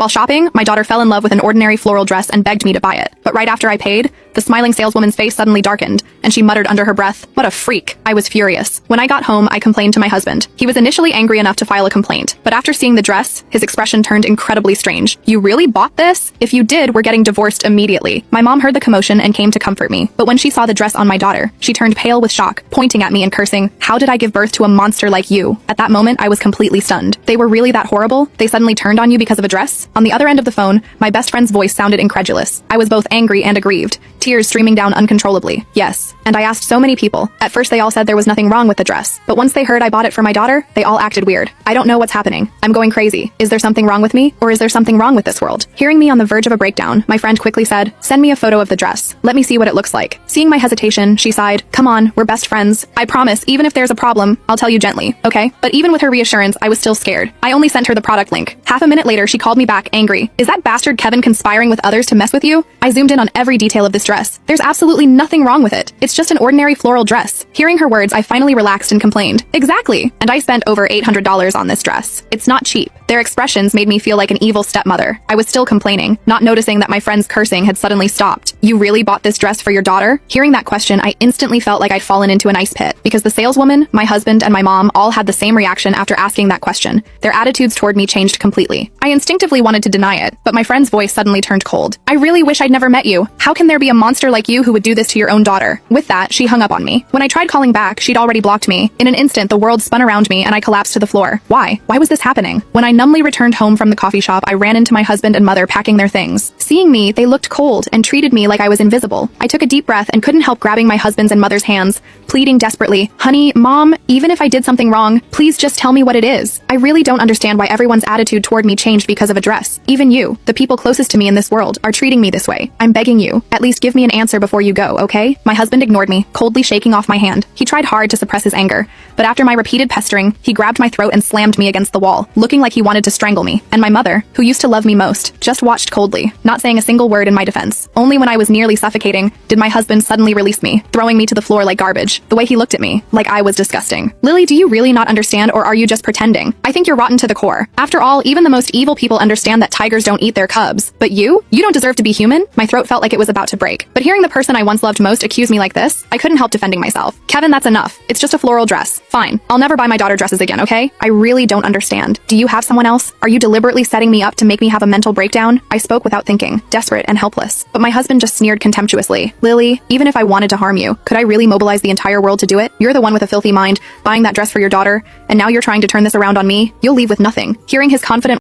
While shopping, my daughter fell in love with an ordinary floral dress and begged me to buy it. But right after I paid, the smiling saleswoman's face suddenly darkened, and she muttered under her breath, "What a freak." I was furious. When I got home, I complained to my husband. He was initially angry enough to file a complaint, but after seeing the dress, his expression turned incredibly strange. "You really bought this? If you did, we're getting divorced immediately." My mom heard the commotion and came to comfort me, but when she saw the dress on my daughter, she turned pale with shock, pointing at me and cursing, "How did I give birth to a monster like you?" At that moment, I was completely stunned. They were really that horrible? They suddenly turned on you because of a dress? On the other end of the phone, my best friend's voice sounded incredulous. I was both angry and aggrieved, tears streaming down uncontrollably. Yes. And I asked so many people. At first they all said there was nothing wrong with the dress, but once they heard I bought it for my daughter, they all acted weird. I don't know what's happening. I'm going crazy. Is there something wrong with me? Or is there something wrong with this world? Hearing me on the verge of a breakdown, my friend quickly said, "Send me a photo of the dress. Let me see what it looks like." Seeing my hesitation, she sighed, "Come on, we're best friends. I promise, even if there's a problem, I'll tell you gently, okay?" But even with her reassurance, I was still scared. I only sent her the product link. Half a minute later, she called me back, angry. "Is that bastard Kevin conspiring with others to mess with you?" I zoomed in on every detail of this dress. There's absolutely nothing wrong with it. It's just an ordinary floral dress. Hearing her words, I finally relaxed and complained. "Exactly. And I spent over $800 on this dress. It's not cheap." Their expressions made me feel like an evil stepmother. I was still complaining, not noticing that my friend's cursing had suddenly stopped. "You really bought this dress for your daughter?" Hearing that question, I instantly felt like I'd fallen into an ice pit, because the saleswoman, my husband, and my mom all had the same reaction after asking that question. Their attitudes toward me changed completely. I instinctively wanted to deny it, but my friend's voice suddenly turned cold. "I really wish I'd never met you. How can there be a monster like you who would do this to your own daughter?" With that, she hung up on me. When I tried calling back, she'd already blocked me. In an instant, the world spun around me and I collapsed to the floor. Why? Why was this happening? When I numbly returned home from the coffee shop, I ran into my husband and mother packing their things. Seeing me, they looked cold and treated me like I was invisible. I took a deep breath and couldn't help grabbing my husband's and mother's hands, pleading desperately, "Honey, Mom, even if I did something wrong, please just tell me what it is. I really don't understand why everyone's attitude toward me changed because of a dress. Even you, the people closest to me in this world, are treating me this way. I'm begging you, at least give me an answer before you go, okay?" My husband ignored me, coldly shaking off my hand. He tried hard to suppress his anger, but after my repeated pestering, he grabbed my throat and slammed me against the wall, looking like he wanted to strangle me. And my mother, who used to love me most, just watched coldly, not saying a single word in my defense. Only when I was nearly suffocating did my husband suddenly release me, throwing me to the floor like garbage. The way he looked at me, like I was disgusting. "Lily, do you really not understand, or are you just pretending? I think you're rotten to the core. After all, even the most evil people understand that tigers don't eat their cubs. But you don't deserve to be human?" My throat felt like it was about to break. But hearing the person I once loved most accuse me like this, I couldn't help defending myself. "Kevin, that's enough. It's just a floral dress. Fine. I'll never buy my daughter dresses again, okay? I really don't understand. Do you have someone else? Are you deliberately setting me up to make me have a mental breakdown?" I spoke without thinking, desperate and helpless. But my husband just sneered contemptuously. "Lily, even if I wanted to harm you, could I really mobilize the entire world to do it? You're the one with a filthy mind, buying that dress for your daughter, and now you're trying to turn this around on me? You'll leave with nothing." Hearing his confident